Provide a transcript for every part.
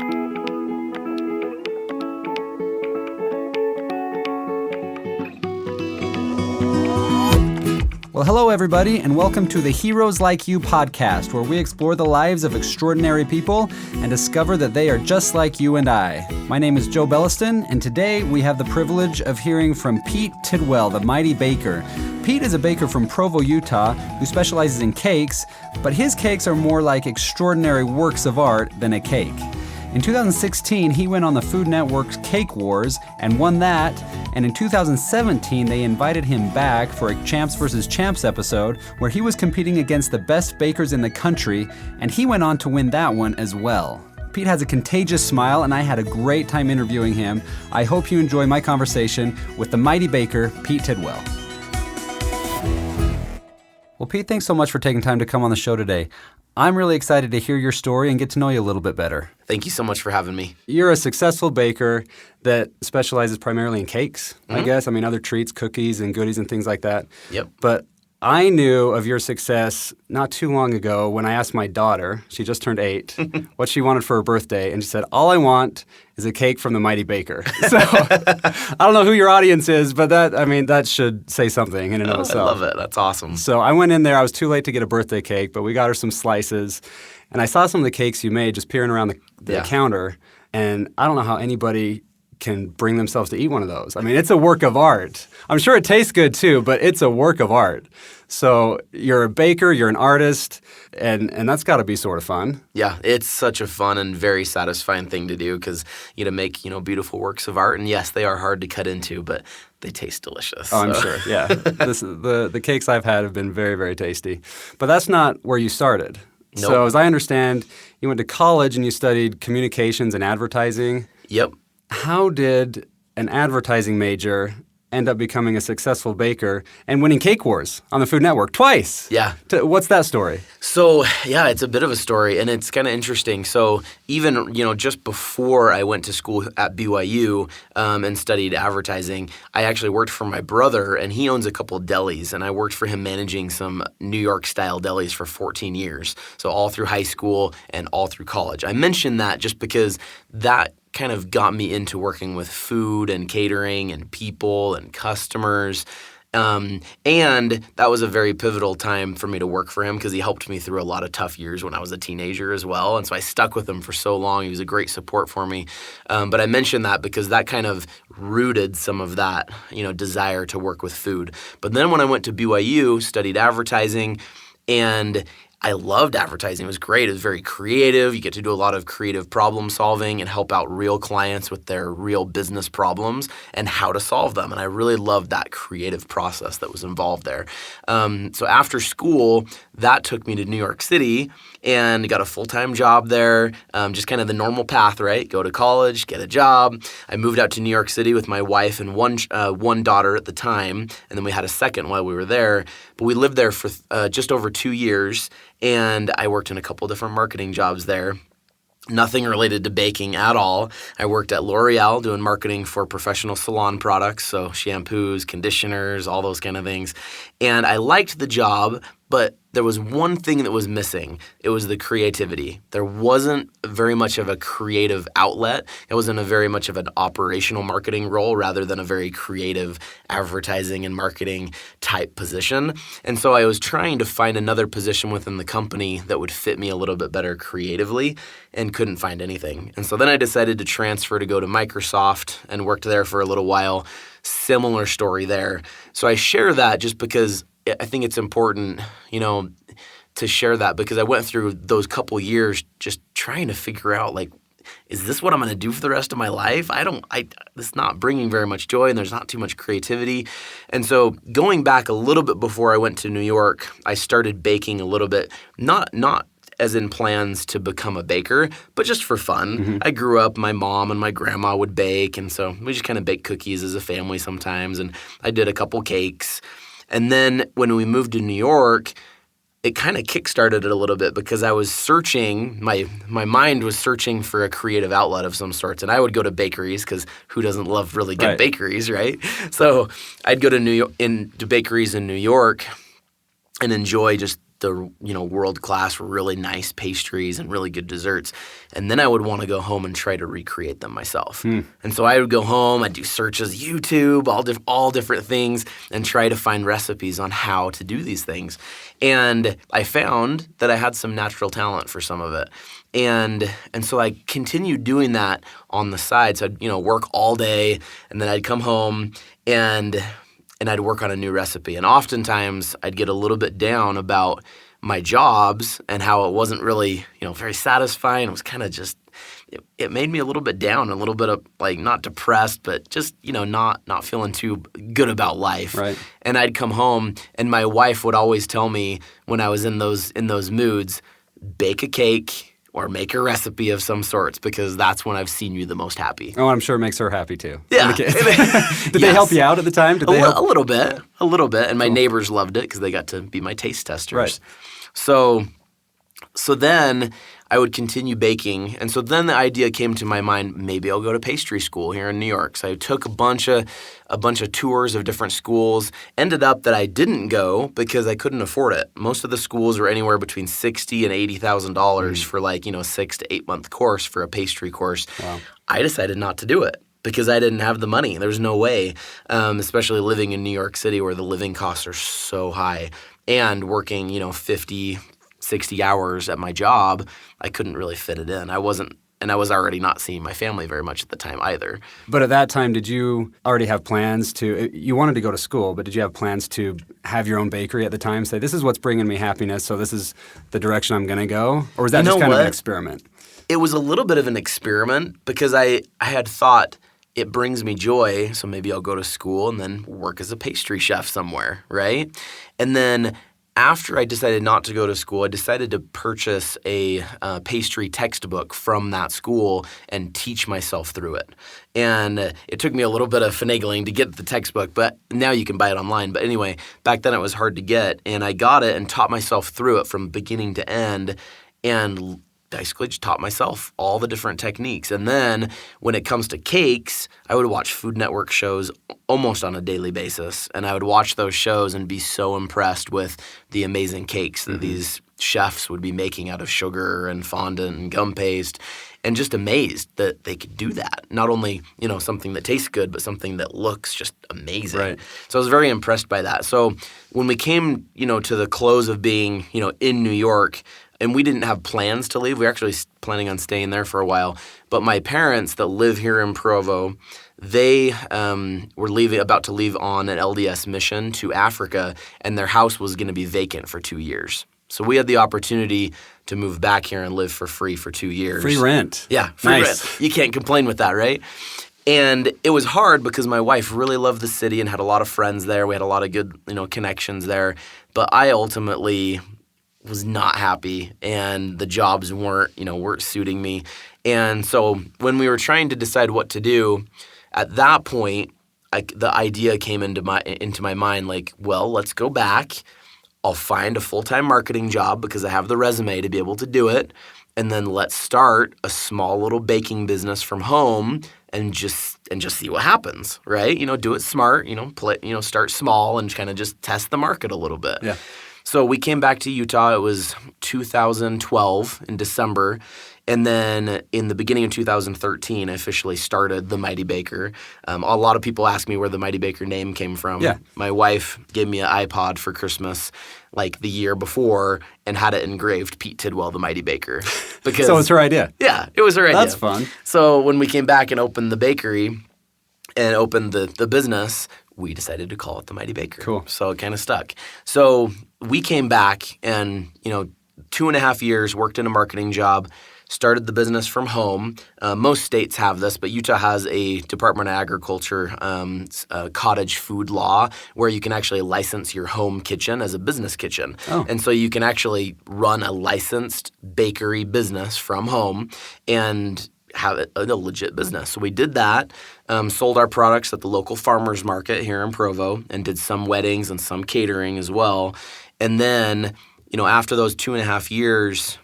Well, hello, everybody, and welcome to the Heroes Like You podcast, where we explore the lives of extraordinary people and discover that they are just like you and I. My name is Joe Belliston, and today we have the privilege of hearing from Pete Tidwell, the mighty baker. Pete is a baker from Provo, Utah, who specializes in cakes, but his cakes are more like extraordinary works of art than a cake. In 2016, he went on the Food Network's Cake Wars and won that, and in 2017, they invited him back for a Champs vs. Champs episode where he was competing against the best bakers in the country, and he went on to win that one as well. Pete has a contagious smile, and I had a great time interviewing him. I hope you enjoy my conversation with the mighty baker, Pete Tidwell. Well, Pete, thanks so much for taking time to come on the show today. I'm really excited to hear your story and get to know you a little bit better. Thank you so much for having me. You're a successful baker that specializes primarily in cakes, I guess. I mean, other treats, cookies and goodies and things like that. Yep. But I knew of your success not too long ago when I asked my daughter, she just turned 8, what she wanted for her birthday. And she said, all I want is a cake from the mighty baker. So I don't know who your audience is, but that should say something in and of itself. I love it. That's awesome. So I went in there. I was too late to get a birthday cake, but we got her some slices. And I saw some of the cakes you made just peering around the counter. And I don't know how anybody can bring themselves to eat one of those. I mean, it's a work of art. I'm sure it tastes good too, but it's a work of art. So you're a baker, you're an artist, and that's got to be sort of fun. Yeah, it's such a fun and very satisfying thing to do because you to make beautiful works of art. And yes, they are hard to cut into, but they taste delicious. Oh, I'm sure. Yeah, the cakes I've had have been very, very tasty. But that's not where you started. Nope. So as I understand, you went to college and you studied communications and advertising. Yep. How did an advertising major end up becoming a successful baker and winning Cake Wars on the Food Network twice? Yeah. What's that story? So, yeah, it's a bit of a story, and it's kind of interesting. So even, just before I went to school at BYU and studied advertising, I actually worked for my brother, and he owns a couple of delis, and I worked for him managing some New York-style delis for 14 years, so all through high school and all through college. I mention that just because that kind of got me into working with food and catering and people and customers. And that was a very pivotal time for me to work for him because he helped me through a lot of tough years when I was a teenager as well. And so I stuck with him for so long. He was a great support for me. But I mentioned that because that kind of rooted some of that, desire to work with food. But then when I went to BYU, studied advertising, and I loved advertising. It was great. It was very creative. You get to do a lot of creative problem solving and help out real clients with their real business problems and how to solve them. And I really loved that creative process that was involved there. So after school, that took me to New York City and got a full-time job there, just kind of the normal path, right? Go to college, get a job. I moved out to New York City with my wife and one daughter at the time, and then we had a second while we were there. But we lived there for just over 2 years, and I worked in a couple different marketing jobs there. Nothing related to baking at all. I worked at L'Oreal doing marketing for professional salon products, so shampoos, conditioners, all those kind of things. And I liked the job, but there was one thing that was missing. It was the creativity. There wasn't very much of a creative outlet. It wasn't a very much of an operational marketing role rather than a very creative advertising and marketing type position. And so I was trying to find another position within the company that would fit me a little bit better creatively and couldn't find anything. And so then I decided to transfer to go to Microsoft and worked there for a little while. Similar story there. So I share that just because I think it's important, to share that because I went through those couple years just trying to figure out, is this what I'm going to do for the rest of my life? It's not bringing very much joy and there's not too much creativity. And so going back a little bit before I went to New York, I started baking a little bit, not as in plans to become a baker, but just for fun. Mm-hmm. I grew up, my mom and my grandma would bake, and so we just kind of bake cookies as a family sometimes, and I did a couple cakes. And then when we moved to New York, it kind of kickstarted it a little bit because I was searching, my mind was searching for a creative outlet of some sorts. And I would go to bakeries because who doesn't love really good bakeries, right? So I'd go to to bakeries in New York and enjoy just world-class, really nice pastries and really good desserts. And then I would want to go home and try to recreate them myself. And so I would go home, I'd do searches, YouTube, all different things, and try to find recipes on how to do these things. And I found that I had some natural talent for some of it. And so I continued doing that on the side. So I'd, work all day, and then I'd come home and I'd work on a new recipe. And oftentimes I'd get a little bit down about my jobs and how it wasn't really, very satisfying. It was kind of just, it made me a little bit down, a little bit of not depressed, but just, not feeling too good about life. Right. And I'd come home, and my wife would always tell me when I was in those moods, bake a cake or make a recipe of some sorts, because that's when I've seen you the most happy. Oh, I'm sure it makes her happy too. Yeah. Did they help you out at the time? Did they help? A little bit. And my neighbors loved it because they got to be my taste testers. Right. So then I would continue baking. And so then the idea came to my mind, maybe I'll go to pastry school here in New York. So I took a bunch of tours of different schools. Ended up that I didn't go because I couldn't afford it. Most of the schools were anywhere between $60,000 and $80,000 for 6 to 8 month course for a pastry course. Wow. I decided not to do it because I didn't have the money. There was no way, especially living in New York City where the living costs are so high and working, 50, 60 hours at my job, I couldn't really fit it in. I was already not seeing my family very much at the time either. But at that time, did you already have plans you wanted to go to school, but did you have plans to have your own bakery at the time? Say, this is what's bringing me happiness, so this is the direction I'm going to go? Or was that just kind of an experiment? It was a little bit of an experiment because I had thought, it brings me joy, so maybe I'll go to school and then work as a pastry chef somewhere, right? And then after I decided not to go to school, I decided to purchase a pastry textbook from that school and teach myself through it. And it took me a little bit of finagling to get the textbook, but now you can buy it online. But anyway, back then it was hard to get, and I got it and taught myself through it from beginning to end, and basically just taught myself all the different techniques. And then when it comes to cakes, I would watch Food Network shows almost on a daily basis. And I would watch those shows and be so impressed with the amazing cakes that these chefs would be making out of sugar and fondant and gum paste, and just amazed that they could do that. Not only, something that tastes good, but something that looks just amazing. Right. So I was very impressed by that. So when we came, to the close of being, in New York, and we didn't have plans to leave. We were actually planning on staying there for a while. But my parents that live here in Provo, they were about to leave on an LDS mission to Africa, and their house was going to be vacant for 2 years. So we had the opportunity to move back here and live for free for 2 years. Free rent. Yeah, free rent. You can't complain with that, right? And it was hard because my wife really loved the city and had a lot of friends there. We had a lot of good, connections there. But I ultimately was not happy, and the jobs weren't suiting me. And so when we were trying to decide what to do, at that point, the idea came into my mind, well, let's go back. I'll find a full-time marketing job because I have the resume to be able to do it, and then let's start a small little baking business from home and just see what happens, right? Do it smart, start small and kind of just test the market a little bit. Yeah. So we came back to Utah. It was 2012 in December. And then in the beginning of 2013, I officially started The Mighty Baker. A lot of people ask me where The Mighty Baker name came from. Yeah. My wife gave me an iPod for Christmas the year before and had it engraved Pete Tidwell, The Mighty Baker. Because, so it was her idea? Yeah, it was her idea. That's fun. So when we came back and opened the bakery and opened the business, we decided to call it The Mighty Baker. Cool. So it kind of stuck. So we came back and, 2.5 years, worked in a marketing job, started the business from home. Most states have this, but Utah has a Department of Agriculture cottage food law where you can actually license your home kitchen as a business kitchen. Oh. And so you can actually run a licensed bakery business from home and have it a legit business. So we did that, sold our products at the local farmers market here in Provo, and did some weddings and some catering as well. And then, after those 2.5 years,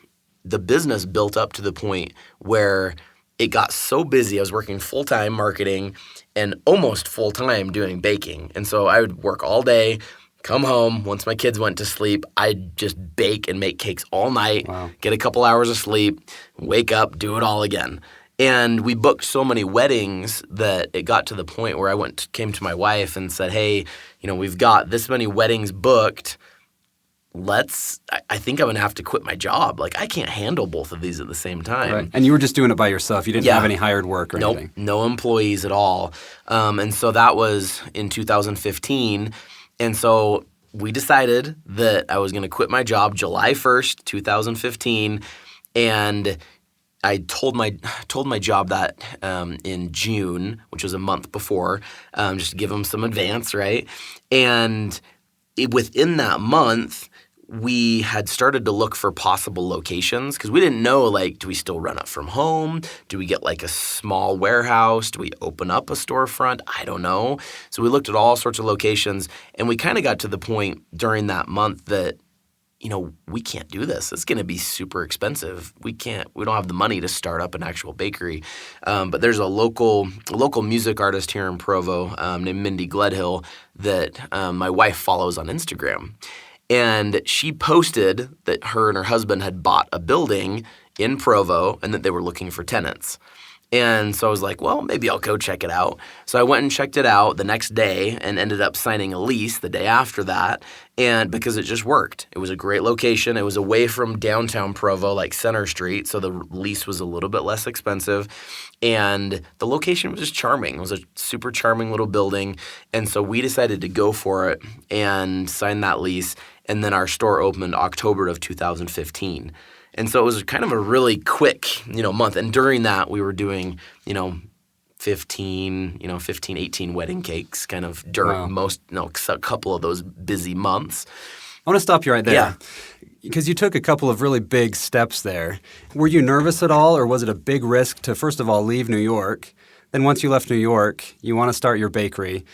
the business built up to the point where it got so busy. I was working full-time marketing and almost full-time doing baking. And so I would work all day, come home. Once my kids went to sleep, I'd just bake and make cakes all night, Wow. get a couple hours of sleep, wake up, do it all again. And we booked so many weddings that it got to the point where came to my wife and said, hey, we've got this many weddings booked. I think I'm going to have to quit my job. Like, I can't handle both of these at the same time. Right. And you were just doing it by yourself. You didn't have any hired work or anything. No employees at all. And so that was in 2015. And so we decided that I was going to quit my job July 1st, 2015. And I told my job that in June, which was a month before, just to give them some advance, right? And within that month, we had started to look for possible locations because we didn't know, like, do we still run it from home? Do we get like a small warehouse? Do we open up a storefront? I don't know. So we looked at all sorts of locations, and we kind of got to the point during that month that, we can't do this. It's going to be super expensive. We don't have the money to start up an actual bakery. But there's a local music artist here in Provo named Mindy Gledhill that my wife follows on Instagram. And she posted that her and her husband had bought a building in Provo and that they were looking for tenants. And so I was like, well, maybe I'll go check it out. So I went and checked it out the next day and ended up signing a lease the day after that, and because it just worked. It was a great location. It was away from downtown Provo, like Center Street, so the lease was a little bit less expensive. And the location was just charming. It was a super charming little building. And so we decided to go for it and sign that lease. And then our store opened October of 2015. And so it was kind of a really quick, month. And during that, we were doing, 18 wedding cakes kind of during a couple of those busy months. I want to stop you right there. Yeah. Because you took a couple of really big steps there. Were you nervous at all, or was it a big risk to, first of all, leave New York? Then once you left New York, you want to start your bakery.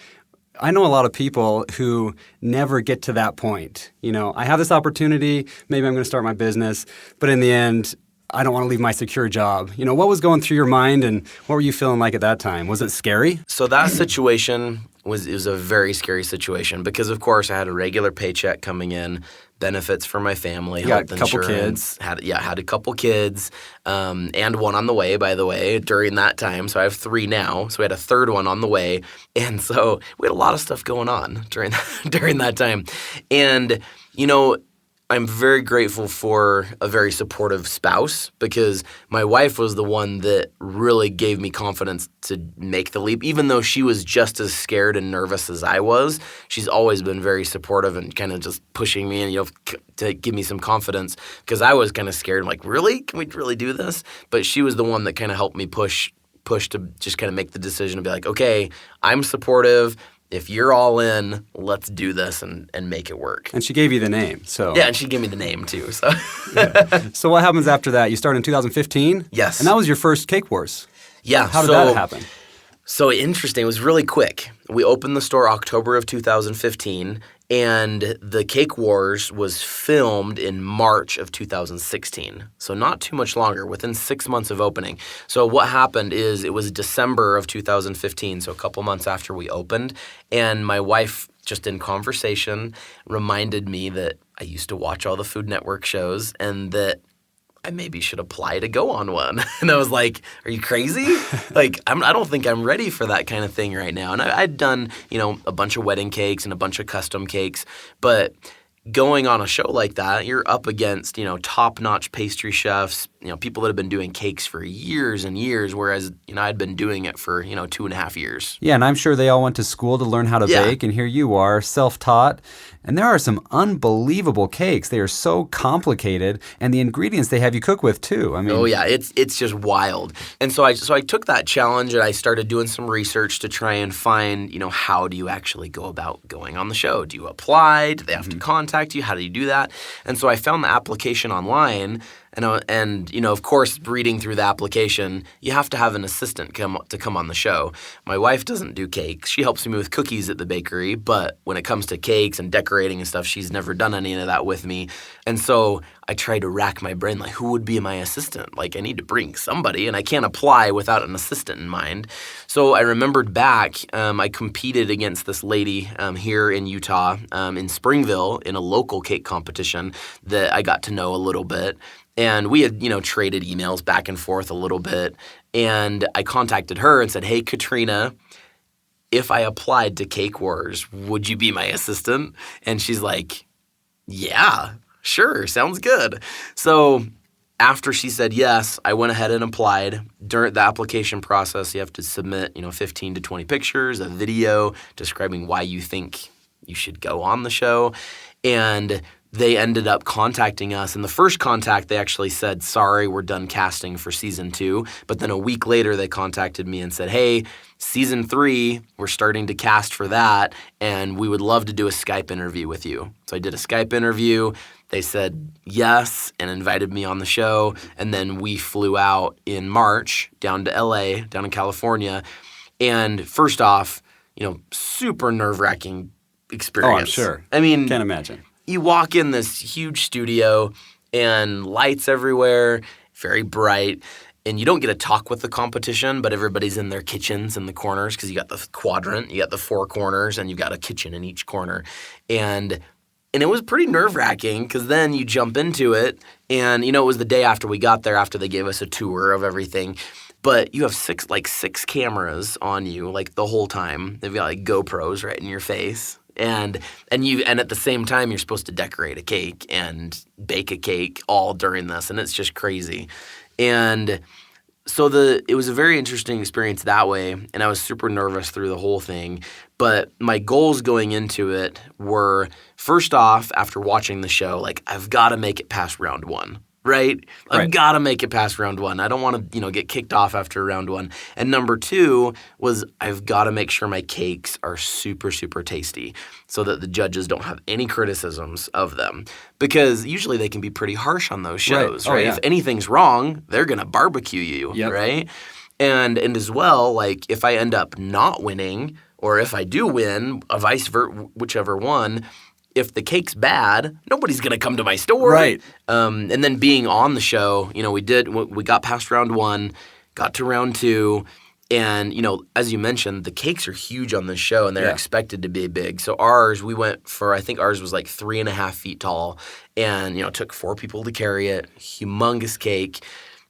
I know a lot of people who never get to that point. I have this opportunity, maybe I'm going to start my business, but in the end, I don't want to leave my secure job. What was going through your mind, and what were you feeling like at that time? Was it scary? So that situation was a very scary situation because, of course, I had a regular paycheck coming in, benefits for my family, health got a couple insurance. Had a couple kids, and one on the way, by the way, during that time. So I have 3 now. So we had a third one on the way. And so we had a lot of stuff going on during that time. And, I'm very grateful for a very supportive spouse because my wife was the one that really gave me confidence to make the leap. Even though she was just as scared and nervous as I was, she's always been very supportive and kind of just pushing me and, to give me some confidence because I was kind of scared. I'm like, really? Can we really do this? But she was the one that kind of helped me push to just kind of make the decision to be like, okay, I'm supportive. If you're all in, let's do this and make it work. And she gave you the name, so. Yeah, and she gave me the name too. So, So what happens after that? You start in 2015? Yes. And that was your first Cake Wars. Yeah. How did that happen? So interesting. It was really quick. We opened the store October of 2015, and the Cake Wars was filmed in March of 2016. So not too much longer, within 6 months of opening. So what happened is it was December of 2015, so a couple months after we opened, and my wife, just in conversation, reminded me that I used to watch all the Food Network shows and that I maybe should apply to go on one. And I was like, are you crazy? Like, I don't think I'm ready for that kind of thing right now. And I'd done, a bunch of wedding cakes and a bunch of custom cakes. But going on a show like that, you're up against, top-notch pastry chefs, people that have been doing cakes for years and years, whereas, I'd been doing it for, 2.5 years. Yeah, and I'm sure they all went to school to learn how to bake, and here you are, self-taught. And there are some unbelievable cakes. They are so complicated, and the ingredients they have you cook with, too. Oh, yeah, it's just wild. And so I took that challenge, and I started doing some research to try and find, how do you actually go about going on the show? Do you apply? Do they have to contact you? How do you do that? And so I found the application online, And of course, reading through the application, you have to have an assistant come on the show. My wife doesn't do cakes. She helps me with cookies at the bakery, but when it comes to cakes and decorating and stuff, she's never done any of that with me. And so I tried to rack my brain, like, who would be my assistant? Like, I need to bring somebody, and I can't apply without an assistant in mind. So I remembered back, I competed against this lady here in Utah, in Springville, in a local cake competition that I got to know a little bit. And we had, traded emails back and forth a little bit. And I contacted her and said, hey, Katrina, if I applied to Cake Wars, would you be my assistant? And she's like, yeah, sure, sounds good. So after she said yes, I went ahead and applied. During the application process, you have to submit, 15 to 20 pictures, a video describing why you think you should go on the show. And they ended up contacting us. And the first contact, they actually said, sorry, we're done casting for season 2. But then a week later, they contacted me and said, hey, season 3, we're starting to cast for that, and we would love to do a Skype interview with you. So I did a Skype interview. They said yes and invited me on the show. And then we flew out in March down to LA, down in California. And first off, super nerve-wracking experience. Oh, I'm sure. I mean, can't imagine. You walk in this huge studio and lights everywhere, very bright, and you don't get to talk with the competition, but everybody's in their kitchens in the corners because you got the quadrant, you got the 4 corners, and you've got a kitchen in each corner. And it was pretty nerve-wracking because then you jump into it, and it was the day after we got there, after they gave us a tour of everything. But you have six cameras on you like the whole time. They've got like GoPros right in your face. And at the same time, you're supposed to decorate a cake and bake a cake all during this, and it's just crazy. And so it was a very interesting experience that way, and I was super nervous through the whole thing. But my goals going into it were, first off, after watching the show, like, I've got to make it past round 1. Right? I've got to make it past round 1. I don't want to, get kicked off after round 1. And number 2 was I've got to make sure my cakes are super, super tasty so that the judges don't have any criticisms of them. Because usually they can be pretty harsh on those shows, right? Yeah. If anything's wrong, they're going to barbecue you, right? And as well, like, if I end up not winning, or if I do win, vice versa, whichever one, if the cake's bad, nobody's going to come to my store. Right. And then being on the show, we got past round 1, got to round 2, and, as you mentioned, the cakes are huge on this show, and they're expected to be big. So we went for, I think ours was like 3.5 feet tall, and, it took 4 people to carry it, humongous cake.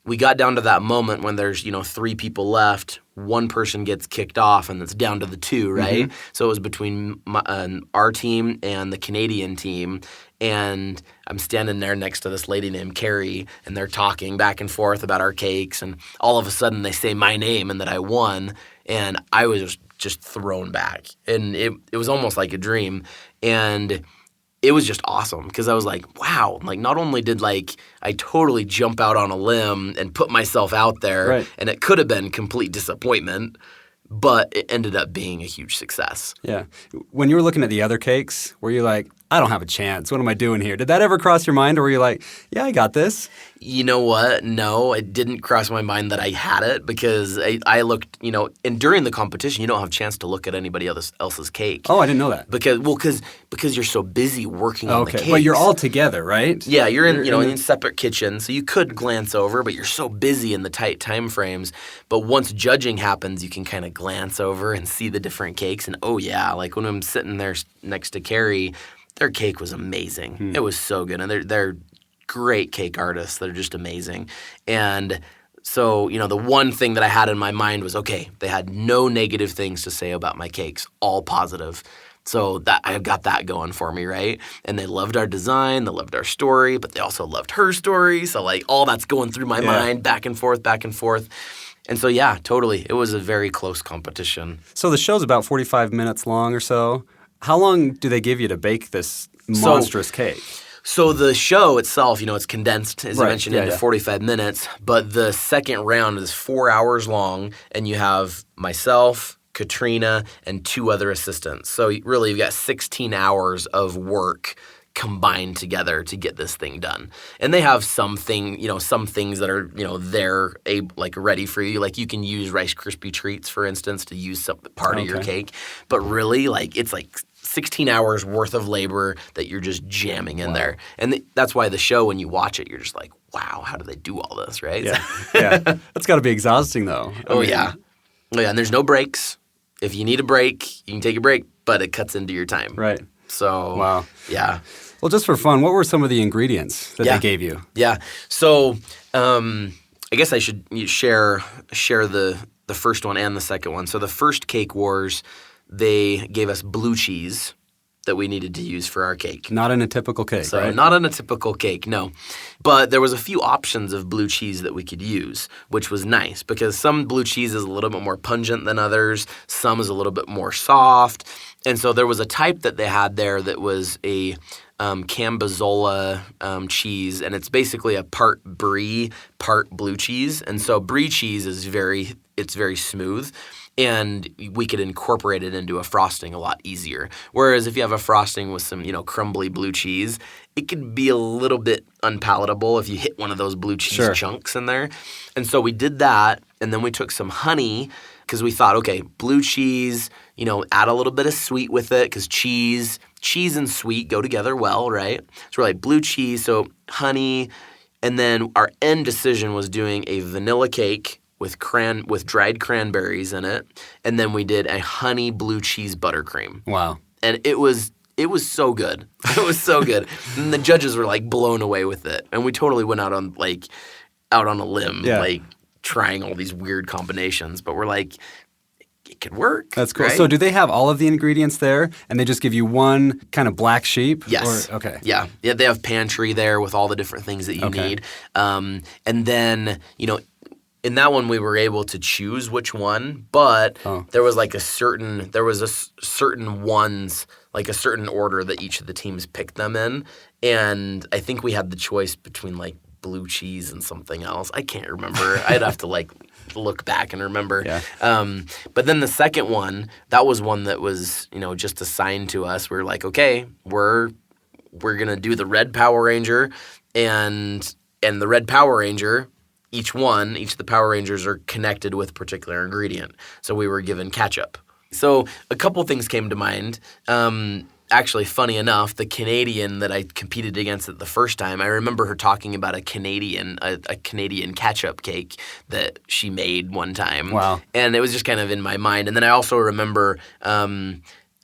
We got down to that moment when there's, 3 people left, 1 person gets kicked off, and it's down to the 2, right? Mm-hmm. So it was between our team and the Canadian team, and I'm standing there next to this lady named Carrie, and they're talking back and forth about our cakes, and all of a sudden they say my name and that I won, and I was just thrown back. And it was almost like a dream, and it was just awesome because I was like, wow, like, not only did I totally jump out on a limb and put myself out there, and it could have been complete disappointment, but it ended up being a huge success. Yeah. When you were looking at the other cakes, were you like, I don't have a chance. What am I doing here? Did that ever cross your mind, or were you like, yeah, I got this? You know what? No, it didn't cross my mind that I had it because I looked, and during the competition, you don't have a chance to look at anybody else's cake. Oh, I didn't know that. Because you're so busy working on the cakes. But you're all together, right? Yeah, you're in separate kitchens, so you could glance over, but you're so busy in the tight time frames. But once judging happens, you can kind of glance over and see the different cakes. And oh yeah, like when I'm sitting there next to Carrie, their cake was amazing. It was so good, and they're great cake artists. They're just amazing. And so, the one thing that I had in my mind was, okay, they had no negative things to say about my cakes, all positive. So that I got that going for me, right? And they loved our design, they loved our story, but they also loved her story. So like all that's going through my mind, back and forth, back and forth. And so, yeah, totally. It was a very close competition. So the show's about 45 minutes long or so. How long do they give you to bake this monstrous cake? So the show itself, it's condensed, as you mentioned, into 45 minutes. But the second round is 4 hours long, and you have myself, Katrina, and 2 other assistants. So really, you've got 16 hours of work combine together to get this thing done. And they have some things that are, they're like ready for you. Like you can use Rice Krispie treats, for instance, to use some part of your cake. But really, like it's like 16 hours worth of labor that you're just jamming in there. And that's why the show, when you watch it, you're just like, wow, how do they do all this, right? Yeah. Yeah. That's got to be exhausting, though. Yeah. And there's no breaks. If you need a break, you can take a break, but it cuts into your time. Right. So, wow. Yeah. Well, just for fun, what were some of the ingredients that they gave you? Yeah. So, I guess I should share the first one and the second one. So the first Cake Wars, they gave us blue cheese that we needed to use for our cake. Not in a typical cake, so right? Not in a typical cake, no. But there was a few options of blue cheese that we could use, which was nice because some blue cheese is a little bit more pungent than others. Some is a little bit more soft. And so there was a type that they had there that was a Cambozola cheese, and it's basically a part brie, part blue cheese. And so brie cheese is very smooth, and we could incorporate it into a frosting a lot easier. Whereas if you have a frosting with some, crumbly blue cheese, it could be a little bit unpalatable if you hit one of those blue cheese chunks in there. And so we did that, and then we took some honey because we thought, okay, blue cheese, add a little bit of sweet with it because cheese and sweet go together well, right? So we're like blue cheese, so honey, and then our end decision was doing a vanilla cake with dried cranberries in it, and then we did a honey blue cheese buttercream. Wow. And it was so good. It was so good. And the judges were like blown away with it. And we totally went out on a limb, like trying all these weird combinations, but we're like, it could work. That's cool. Right? So do they have all of the ingredients there, and they just give you one kind of black sheep? Yes. Okay. Yeah. They have pantry there with all the different things that you need. And then, in that one, we were able to choose which one, but there was a certain ones, like a certain order that each of the teams picked them in, and I think we had the choice between like blue cheese and something else. I can't remember. I'd have to look back and remember. Yeah. But then the second one, that was one that was just assigned to us. We were like, okay, we're gonna do the red Power Ranger, and the red Power Ranger. Each of the Power Rangers are connected with a particular ingredient. So we were given ketchup. So a couple things came to mind. Actually, funny enough, the Canadian that I competed against it the first time, I remember her talking about a Canadian ketchup cake that she made one time. Wow. And it was just kind of in my mind. And then I also remember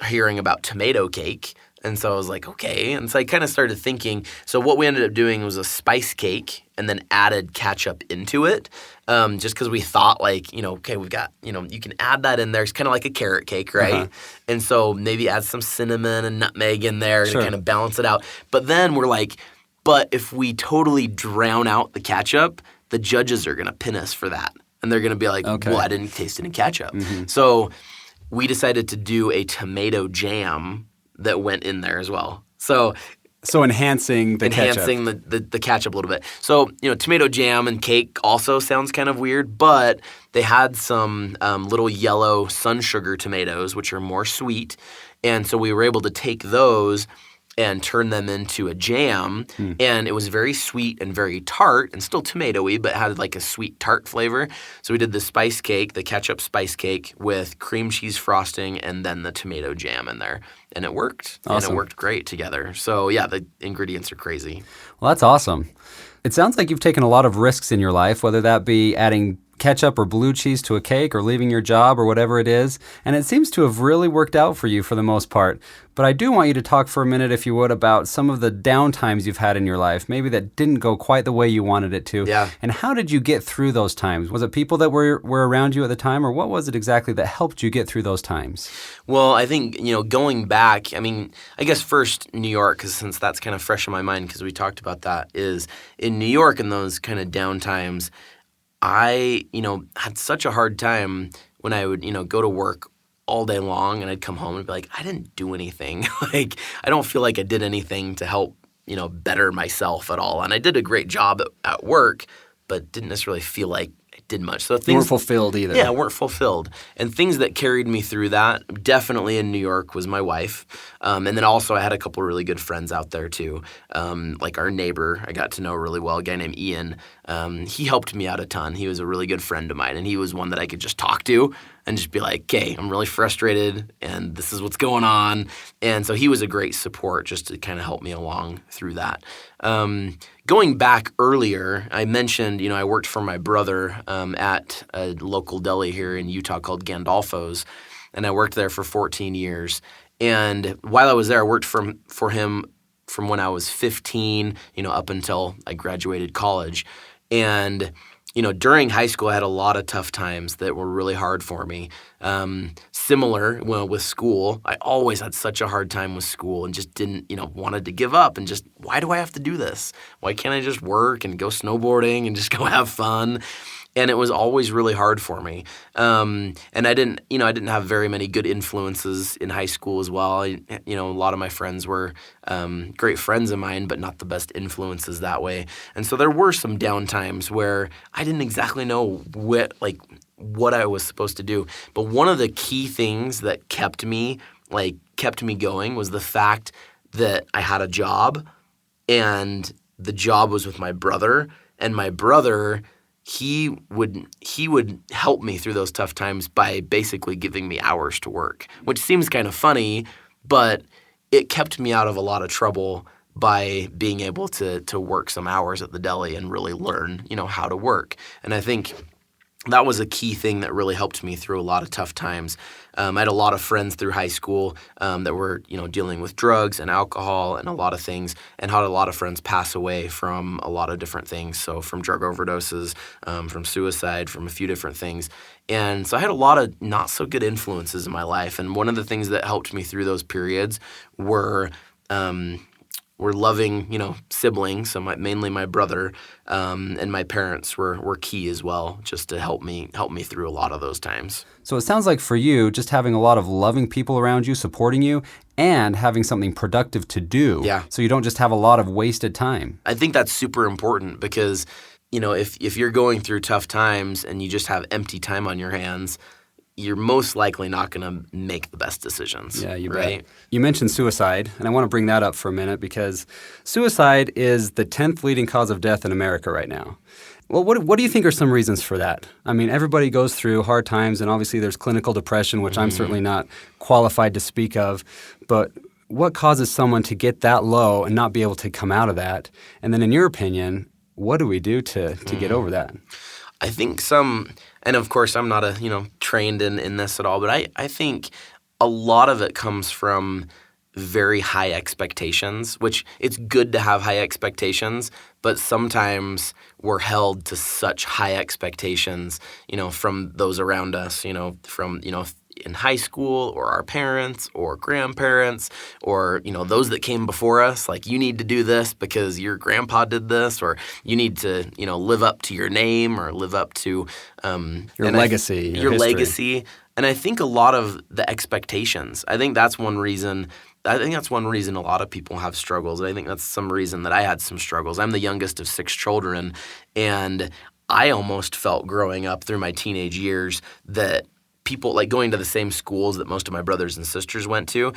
hearing about tomato cake. And so I was like, okay. And so I kind of started thinking, so what we ended up doing was a spice cake and then added ketchup into it, just because we thought okay, we've got, you can add that in there. It's kind of like a carrot cake, right? Uh-huh. And so maybe add some cinnamon and nutmeg in there to kind of balance it out. But then we're like, but if we totally drown out the ketchup, the judges are going to pin us for that. And they're going to be like, well, I didn't taste any ketchup. Mm-hmm. So we decided to do a tomato jam that went in there as well. So enhancing the ketchup a little bit. So, tomato jam and cake also sounds kind of weird, but they had some little yellow sun sugar tomatoes, which are more sweet. And so we were able to take those and turn them into a jam. And it was very sweet and very tart and still tomatoey, but had like a sweet tart flavor. So we did the ketchup spice cake with cream cheese frosting and then the tomato jam in there. And it worked. Awesome. And it worked great together. So yeah, the ingredients are crazy. Well, that's awesome. It sounds like you've taken a lot of risks in your life, whether that be adding ketchup or blue cheese to a cake or leaving your job or whatever it is. And it seems to have really worked out for you for the most part. But I do want you to talk for a minute, if you would, about some of the downtimes you've had in your life, maybe that didn't go quite the way you wanted it to. Yeah. And how did you get through those times? Was it people that were around you at the time, or what was it exactly that helped you get through those times? Well, I think, going back, I guess first New York, because since that's kind of fresh in my mind because we talked about that, is in New York in those kind of downtimes, I, had such a hard time when I would, go to work all day long and I'd come home and be like, I didn't do anything. I don't feel like I did anything to help, better myself at all. And I did a great job at work, but didn't necessarily feel like I did much. So You things weren't fulfilled either. Yeah, weren't fulfilled. And things that carried me through that, definitely in New York, was my wife. And then also I had a couple really good friends out there too. Like our neighbor I got to know really well, a guy named Ian. He helped me out a ton. He was a really good friend of mine, and he was one that I could just talk to and just be like, okay, I'm really frustrated, and this is what's going on. And so he was a great support just to kind of help me along through that. Going back earlier, I mentioned, I worked for my brother at a local deli here in Utah called Gandolfo's, and I worked there for 14 years. And while I was there, I worked for him from when I was 15, up until I graduated college. And during high school, I had a lot of tough times that were really hard for me. Similar, with school, I always had such a hard time with school and just didn't, wanted to give up and just, why do I have to do this? Why can't I just work and go snowboarding and just go have fun? And it was always really hard for me. And I didn't have very many good influences in high school as well. A lot of my friends were great friends of mine, but not the best influences that way. And so there were some down times where I didn't exactly know what I was supposed to do. But one of the key things that kept me going was the fact that I had a job, and the job was with my brother, and my brother, he would help me through those tough times by basically giving me hours to work, which seems kind of funny, but it kept me out of a lot of trouble by being able to work some hours at the deli and really learn, how to work. And I think that was a key thing that really helped me through a lot of tough times. I had a lot of friends through high school that were, dealing with drugs and alcohol and a lot of things, and had a lot of friends pass away from a lot of different things. So from drug overdoses, from suicide, from a few different things. And so I had a lot of not so good influences in my life. And one of the things that helped me through those periods were loving, siblings, so mainly my brother, and my parents were key as well, just to help me through a lot of those times. So it sounds like for you, just having a lot of loving people around you, supporting you, and having something productive to do. Yeah. So you don't just have a lot of wasted time. I think that's super important because, if you're going through tough times and you just have empty time on your hands, you're most likely not going to make the best decisions. Yeah, you right? bet. You mentioned suicide, and I want to bring that up for a minute because suicide is the 10th leading cause of death in America right now. Well, what do you think are some reasons for that? I mean, everybody goes through hard times, and obviously there's clinical depression, which I'm certainly not qualified to speak of, but what causes someone to get that low and not be able to come out of that? And then in your opinion, what do we do to get over that? I think and of course I'm not trained in this at all, but I think a lot of it comes from very high expectations, which it's good to have high expectations, but sometimes we're held to such high expectations, from those around us, from, in high school or our parents or grandparents or, those that came before us, like you need to do this because your grandpa did this, or you need to, live up to your name or live up to your legacy, your legacy. And I think a lot of the expectations, I think that's one reason a lot of people have struggles. And I think that's some reason that I had some struggles. I'm the youngest of 6 children, and I almost felt growing up through my teenage years that people, like going to the same schools that most of my brothers and sisters went to,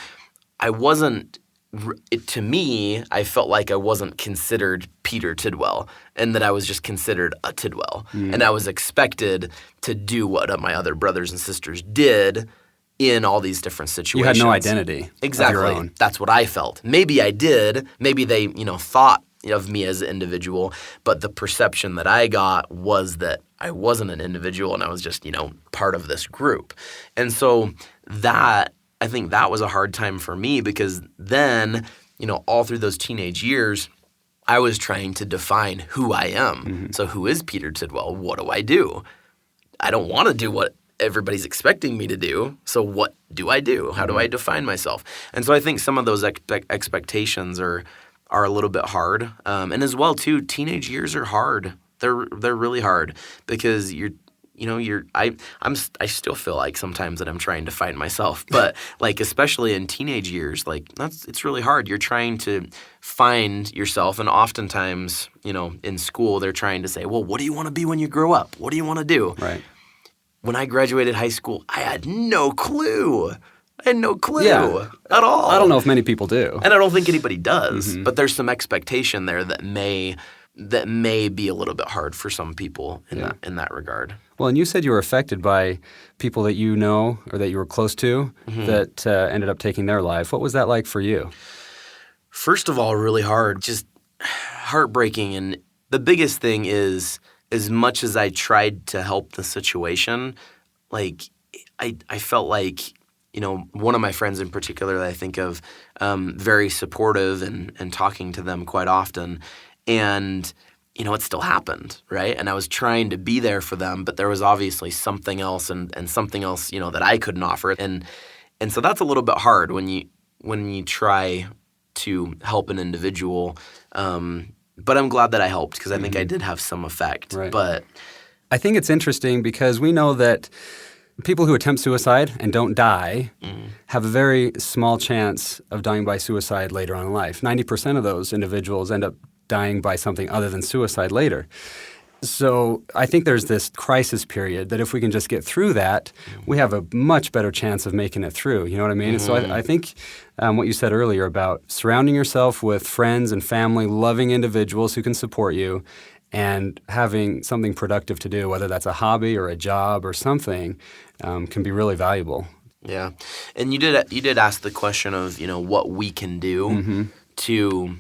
to me, I felt like I wasn't considered Peter Tidwell, and that I was just considered a Tidwell. And I was expected to do what my other brothers and sisters did in all these different situations. You had no identity exactly. of your own. That's what I felt. Maybe I did. Maybe they, thought of me as an individual, but the perception that I got was that I wasn't an individual and I was just, part of this group. And so I think that was a hard time for me because then, all through those teenage years, I was trying to define who I am. Mm-hmm. So who is Peter Tidwell? What do I do? I don't want to do what everybody's expecting me to do. So what do I do? How do I define myself? And so I think some of those expectations are a little bit hard. And as well, too, teenage years are hard. They're really hard because you're I still feel like sometimes that I'm trying to find myself, but like especially in teenage years, like it's really hard. You're trying to find yourself, and oftentimes, in school they're trying to say, well, what do you want to be when you grow up? What do you want to do? Right. When I graduated high school, I had no clue. Yeah. At all. I don't know if many people do. And I don't think anybody does. Mm-hmm. But there's some expectation there that may be a little bit hard for some people in that regard. Well, and you said you were affected by people that you know or that you were close to that ended up taking their life. What was that like for you? First of all, really hard, just heartbreaking. And the biggest thing is, as much as I tried to help the situation, like I felt like, one of my friends in particular that I think of, very supportive and talking to them quite often. And, it still happened, right? And I was trying to be there for them, but there was obviously something else and something else, that I couldn't offer. And so that's a little bit hard when you try to help an individual. But I'm glad that I helped because I think I did have some effect. Right. But I think it's interesting because we know that people who attempt suicide and don't die have a very small chance of dying by suicide later on in life. 90% of those individuals end up dying by something other than suicide later. So I think there's this crisis period that if we can just get through that, we have a much better chance of making it through. You know what I mean? And so I think what you said earlier about surrounding yourself with friends and family, loving individuals who can support you, and having something productive to do, whether that's a hobby or a job or something, can be really valuable. Yeah. And you did ask the question of, what we can do to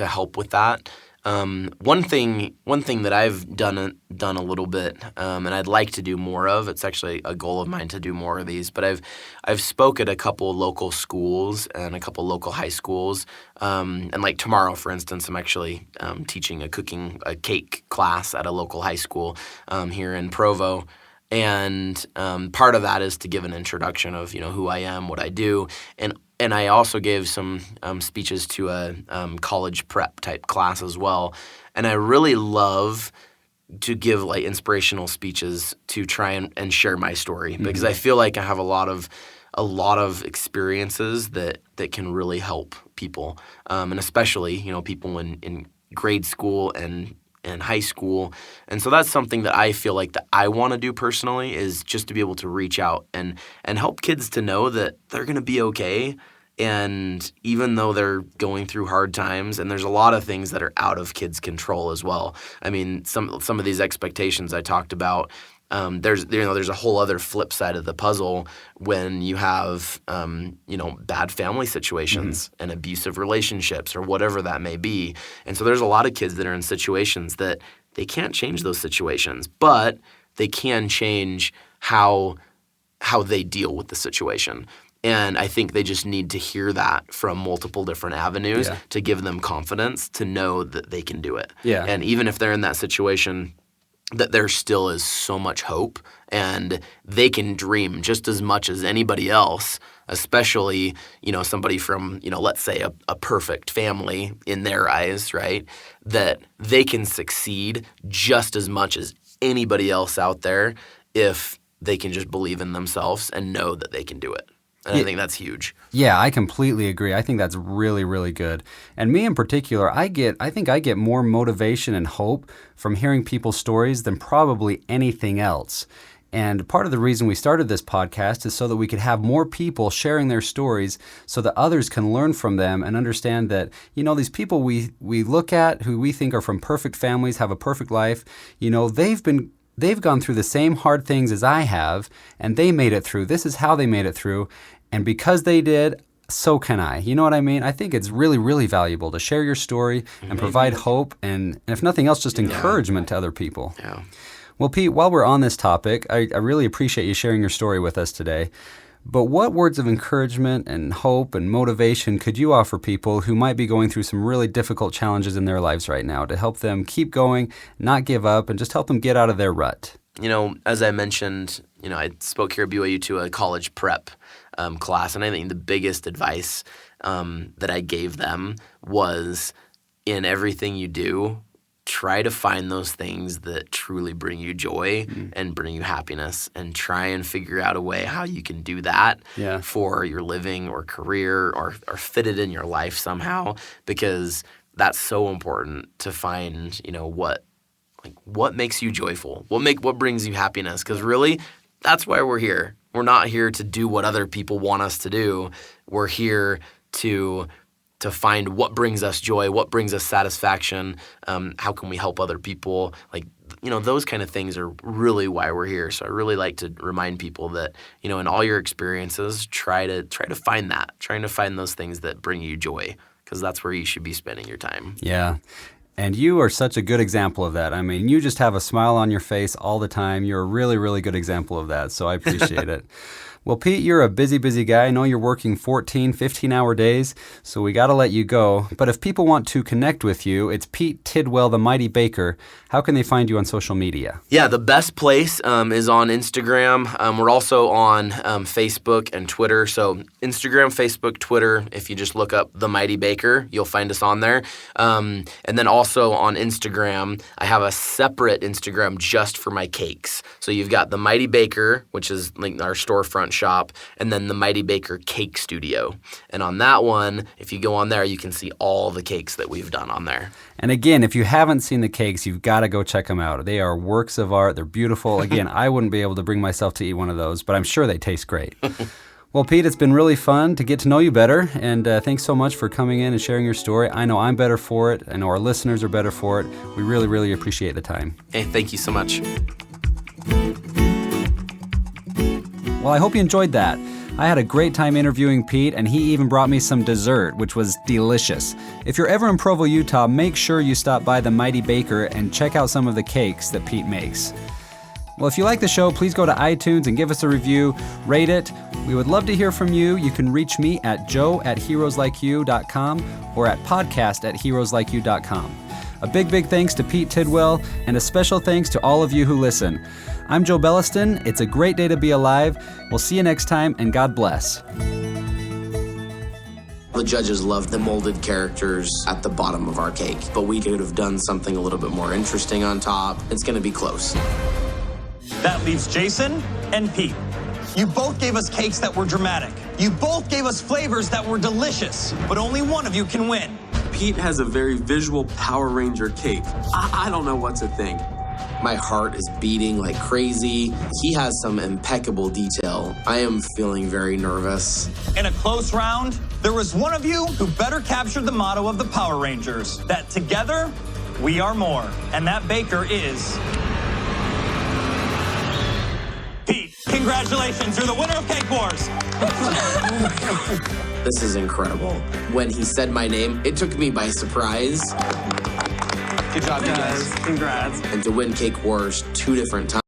help with that. One thing that I've done a little bit, and I'd like to do more of. It's actually a goal of mine to do more of these. But I've spoke at a couple local schools and a couple local high schools. And like tomorrow, for instance, I'm actually teaching a cake class at a local high school here in Provo. And part of that is to give an introduction of who I am, what I do, and I also gave some speeches to a college prep type class as well. And I really love to give like inspirational speeches to try and share my story because I feel like I have a lot of experiences that can really help people, and especially people in grade school and high school. And so that's something that I feel like that I want to do personally is just to be able to reach out and help kids to know that they're going to be okay. And even though they're going through hard times, and there's a lot of things that are out of kids' control as well. I mean, some of these expectations I talked about, there's a whole other flip side of the puzzle when you have bad family situations and abusive relationships or whatever that may be. And so there's a lot of kids that are in situations that they can't change those situations, but they can change how they deal with the situation. And I think they just need to hear that from multiple different avenues to give them confidence to know that they can do it. Yeah. And even if they're in that situation, that there still is so much hope and they can dream just as much as anybody else, especially, somebody from, let's say a perfect family in their eyes, right? That they can succeed just as much as anybody else out there if they can just believe in themselves and know that they can do it. And I think that's huge. Yeah, I completely agree. I think that's really, really good. And me in particular, I think I get more motivation and hope from hearing people's stories than probably anything else. And part of the reason we started this podcast is so that we could have more people sharing their stories so that others can learn from them and understand that, these people we look at who we think are from perfect families, have a perfect life, they've gone through the same hard things as I have, and they made it through. This is how they made it through. And because they did, so can I. You know what I mean? I think it's really, really valuable to share your story and provide hope and if nothing else, just encouragement to other people. Yeah. Well, Pete, while we're on this topic, I really appreciate you sharing your story with us today. But what words of encouragement and hope and motivation could you offer people who might be going through some really difficult challenges in their lives right now to help them keep going, not give up, and just help them get out of their rut? As I mentioned, I spoke here at BYU to a college prep class, and I think the biggest advice that I gave them was in everything you do, try to find those things that truly bring you joy and bring you happiness, and try and figure out a way how you can do that for your living or career, or fit it in your life somehow, because that's so important to find, what makes you joyful, what brings you happiness, because really that's why we're here. We're not here to do what other people want us to do. We're here to find what brings us joy, what brings us satisfaction, how can we help other people, those kind of things are really why we're here. So I really like to remind people that, in all your experiences, try to find that, trying to find those things that bring you joy, because that's where you should be spending your time. Yeah. And you are such a good example of that. I mean, you just have a smile on your face all the time. You're a really, really good example of that, so I appreciate it. Well, Pete, you're a busy guy. I know you're working 14, 15-hour days, so we got to let you go. But if people want to connect with you, it's Pete Tidwell, the Mighty Baker. How can they find you on social media? Yeah, the best place is on Instagram. We're also on Facebook and Twitter. So Instagram, Facebook, Twitter, if you just look up The Mighty Baker, you'll find us on there. And then also on Instagram, I have a separate Instagram just for my cakes. So you've got The Mighty Baker, which is like our storefront shop, and then the Mighty Baker Cake Studio. And on that one, if you go on there, you can see all the cakes that we've done on there. And again, if you haven't seen the cakes, you've got to go check them out. They are works of art. They're beautiful. Again, I wouldn't be able to bring myself to eat one of those, but I'm sure they taste great. Well, Pete, it's been really fun to get to know you better, and thanks so much for coming in and sharing your story. I know I'm better for it. I know our listeners are better for it. We really, really appreciate the time. Hey, thank you so much. Well, I hope you enjoyed that. I had a great time interviewing Pete, and he even brought me some dessert, which was delicious. If you're ever in Provo, Utah, make sure you stop by the Mighty Baker and check out some of the cakes that Pete makes. Well, if you like the show, please go to iTunes and give us a review, rate it. We would love to hear from you. You can reach me at joe@heroeslikeyou.com or at podcast@heroeslikeyou.com. A big thanks to Pete Tidwell, and a special thanks to all of you who listen. I'm Joe Belliston. It's a great day to be alive. We'll see you next time, and God bless. The judges loved the molded characters at the bottom of our cake, but we could have done something a little bit more interesting on top. It's going to be close. That leaves Jason and Pete. You both gave us cakes that were dramatic. You both gave us flavors that were delicious, but only one of you can win. Pete has a very visual Power Ranger cake. I don't know what to think. My heart is beating like crazy. He has some impeccable detail. I am feeling very nervous. In a close round, there was one of you who better captured the motto of the Power Rangers, that together, we are more. And that baker is... Pete. Congratulations, you're the winner of Cake Wars. This is incredible. When he said my name, it took me by surprise. Good job, guys. Congrats. And to win Cake Wars 2 different times.